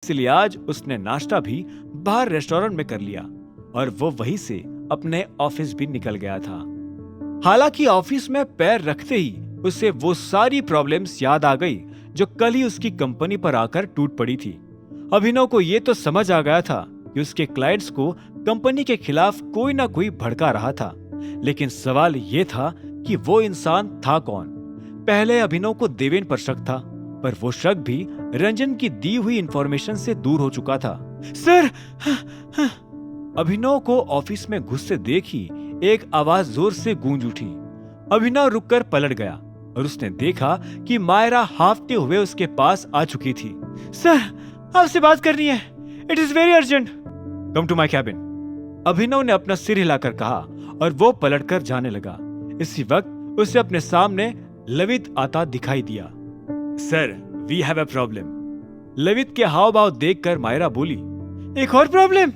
इसलिए आज उसने नाश्ता भी बाहर रेस्टोरेंट में कर लिया और वो वहीं से अपने ऑफिस भी निकल गया था। हालांकि ऑफिस में पैर रखते ही उसे वो सारी प्रॉब्लम्स याद आ गई जो कल ही उसकी कंपनी पर आकर टूट पड़ी थी। अभिनव को ये तो समझ आ गया था कि उसके क्लाइंट्स को कंपनी के खिलाफ कोई ना कोई भड़का रहा था, लेकिन सवाल ये था कि वो इंसान था कौन। पहले अभिनव को देवेन पर शक था, पर वो शक भी रंजन की दी हुई इंफॉर्मेशन से दूर हो चुका था। सर, अभिनव को ऑफिस में घुसते देख ही एक आवाज जोर से गूंज उठी। अभिनव रुककर पलट गया और उसने देखा कि मायरा हाफते हुए उसके पास आ चुकी थी। सर, आपसे बात करनी है, it is very urgent. Come to my cabin, Abhinav ने अपना सिर हिलाकर कहा और वो पलटकर जाने लगा। इसी वक्त उसे अपने सामने लवित आता दिखाई दिया। Sir, we have a problem. Lavit के हाव भाव देखकर मायरा बोली, एक और प्रॉब्लम?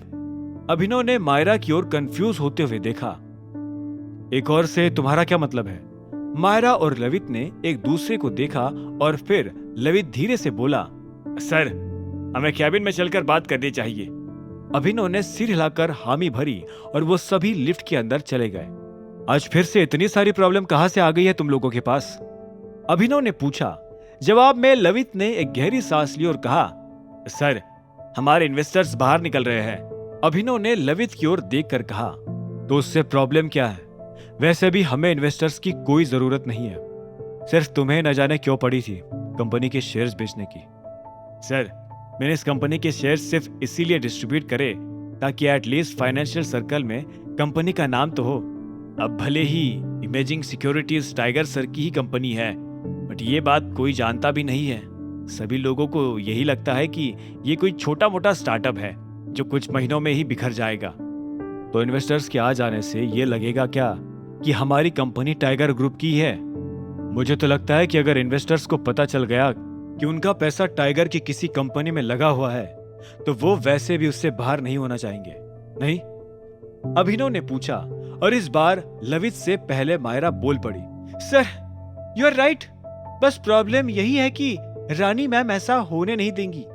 अभिनव ने मायरा की ओर कंफ्यूज होते हुए देखा। एक और से तुम्हारा क्या मतलब है? मायरा और लवित ने एक दूसरे को देखा और फिर लवित धीरे से बोला, सर, हमें कैबिन में चलकर बात करनी चाहिए। अभिनव ने सिर हिलाकर हामी भरी और वो सभी लिफ्ट के अंदर चले गए। आज फिर से इतनी सारी प्रॉब्लम कहां से आ गई है तुम लोगों के पास? अभिनव ने पूछा। जवाब में लवित ने एक गहरी सांस ली और कहा, सर, हमारे इन्वेस्टर्स बाहर निकल रहे हैं। अभिनव ने लवित की ओर देखकर कहा, तो उससे प्रॉब्लम क्या है? वैसे भी हमें इन्वेस्टर्स की कोई जरूरत नहीं है, सिर्फ तुम्हें न जाने क्यों पड़ी थी कंपनी के शेयर्स बेचने की। सर, मैंने इस कंपनी के शेयर्स सिर्फ इसीलिए डिस्ट्रीब्यूट करे ताकि एटलीस्ट फाइनेंशियल सर्कल में कंपनी का नाम तो हो। अब भले ही इमेजिंग सिक्योरिटीज टाइगर सर की ही कंपनी है, बट ये बात कोई जानता भी नहीं है। सभी लोगों को यही लगता है कि ये कोई छोटा मोटा स्टार्टअप है जो कुछ महीनों में ही बिखर जाएगा। तो इन्वेस्टर्स के आ जाने से ये लगेगा क्या कि हमारी कंपनी टाइगर ग्रुप की है? मुझे तो लगता है कि अगर इन्वेस्टर्स को पता चल गया कि उनका पैसा टाइगर की किसी कंपनी में लगा हुआ है तो वो वैसे भी उससे बाहर नहीं होना चाहेंगे, नहीं? अभिनव ने पूछा और इस बार लवित से पहले मायरा बोल पड़ी। Sir, you are right. बस प्रॉब्लम यही है कि रानी मैम ऐसा होने नहीं देंगी।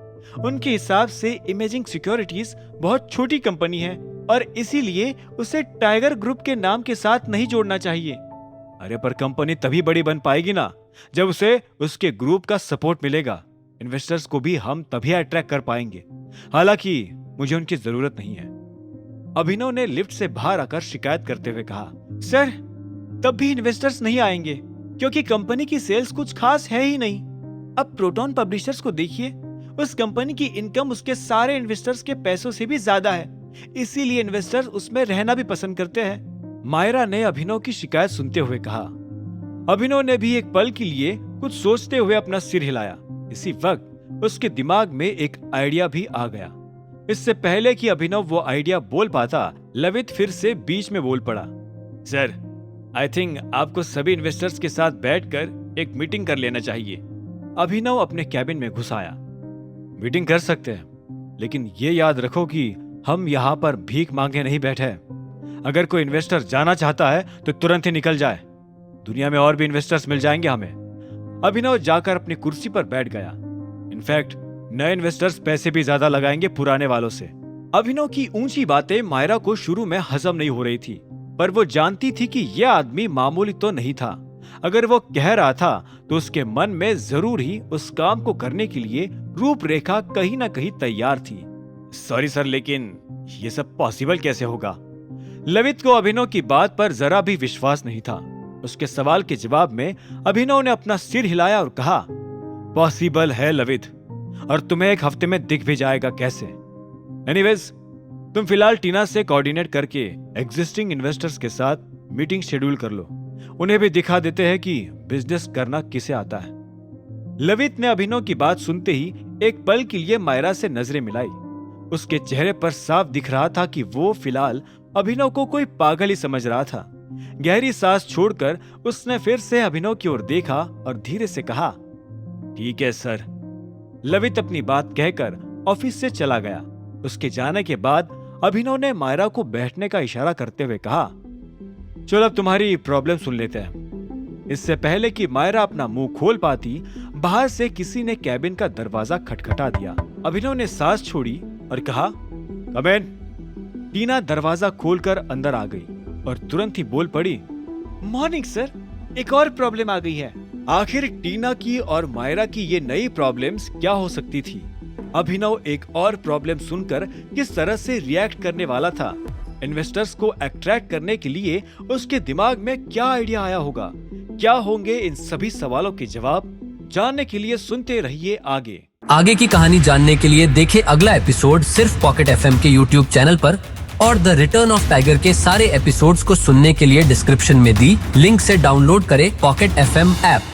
उनके हिसाब से इमेजिंग सिक्योरिटीज बहुत छोटी कंपनी है और इसीलिए उसे टाइगर ग्रुप के नाम के साथ नहीं जोड़ना चाहिए। अरे पर कंपनी तभी बड़ी बन पाएगी ना जब उसे उसके ग्रुप का सपोर्ट मिलेगा। इन्वेस्टर्स को भी हम तभी अट्रैक्ट कर पाएंगे। हालांकि मुझे उनकी जरूरत नहीं है। अभिनव ने लिफ्ट से बाहर आकर शिकायत करते हुए कहा, सर, तब भी इन्वेस्टर्स नहीं आएंगे क्योंकि कंपनी की सेल्स कुछ खास है ही नहीं। अब प्रोटॉन पब्लिशर्स को देखिए, उस कंपनी की इनकम उसके सारे इन्वेस्टर्स के पैसों से भी ज्यादा है, इसीलिए इन्वेस्टर्स उसमें रहना भी पसंद करते हैं। मायरा ने अभिनव की शिकायत सुनते हुए कहा। अभिनव ने भी एक पल के लिए कुछ सोचते हुए अपना सिर हिलाया। इसी वक्त उसके दिमाग में एक आइडिया भी आ गया। इससे पहले कि अभिनव वो आइडिया बोल पाता, लवित फिर से बीच में बोल पड़ा। सर, आई थिंक आपको सभी इन्वेस्टर्स के साथ बैठकर एक मीटिंग कर लेना चाहिए। अभिनव अपने कैबिन में घुस आया। मीटिंग कर सकते हैं, लेकिन ये याद रखो कि हम यहाँ पर भीख मांगे नहीं बैठे। अगर कोई इन्वेस्टर जाना चाहता है तो तुरंत ही निकल जाए, दुनिया में और भी इन्वेस्टर्स मिल जाएंगे हमें। अभिनव जाकर अपनी कुर्सी पर बैठ गया। इनफैक्ट नए इन्वेस्टर्स पैसे भी ज्यादा लगाएंगे पुराने वालों से। अभिनव की ऊंची बातें मायरा को शुरू में हजम नहीं हो रही थी, पर वो जानती थी कि यह आदमी मामूली तो नहीं था। अगर वो कह रहा था तो उसके मन में जरूर ही उस काम को करने के लिए रूपरेखा कहीं ना कहीं तैयार थी। सॉरी सर, लेकिन ये सब पॉसिबल कैसे होगा? लवित को अभिनव की बात पर जरा भी विश्वास नहीं था। उसके सवाल के जवाब में अभिनव ने अपना सिर हिलाया और कहा, पॉसिबल है लवित, और तुम्हें एक हफ्ते में दिख भी जाएगा कैसे। एनीवेज, तुम फिलहाल टीना से कोऑर्डिनेट करके एग्जिस्टिंग इन्वेस्टर्स के साथ मीटिंग शेड्यूल कर लो। उन्हें भी दिखा देते हैं कि बिजनेस करना किसे आता है। लवित ने अभिनव की बात सुनते ही एक पल के लिए मायरा से नजरें मिलाई। उसके चेहरे पर साफ दिख रहा था कि वो फिलहाल अभिनव को कोई पागल ही समझ रहा था। गहरी सांस छोड़कर उसने फिर से अभिनव की ओर देखा और धीरे से कहा, ठीक है सर। लवित अपनी बात कहकर ऑफिस से चला गया। उसके जाने के बाद अभिनव ने मायरा को बैठने का इशारा करते हुए कहा, चलो अब तुम्हारी प्रॉब्लम सुन लेते हैं। इससे पहले कि मायरा अपना मुंह खोल पाती, बाहर से किसी ने कैबिन का दरवाजा खटखटा दिया। अभिनव ने सांस छोड़ी और कहा, कम इन। टीना दरवाजा खोलकर अंदर आ गई और तुरंत ही बोल पड़ी, मॉर्निंग सर, एक और प्रॉब्लम आ गई है। आखिर टीना की और मायरा की ये नई प्रॉब्लम्स क्या हो सकती थी? अभिनव एक और प्रॉब्लम सुनकर किस तरह से रिएक्ट करने वाला था? इन्वेस्टर्स को अट्रैक्ट करने के लिए उसके दिमाग में क्या आइडिया आया होगा? क्या होंगे इन सभी सवालों के जवाब? जानने के लिए सुनते रहिए आगे की कहानी जानने के लिए देखें अगला एपिसोड सिर्फ पॉकेट एफएम के यूट्यूब चैनल पर, और द रिटर्न ऑफ टाइगर के सारे एपिसोड्स को सुनने के लिए डिस्क्रिप्शन में दी लिंक से डाउनलोड करें पॉकेट एफएम ऐप।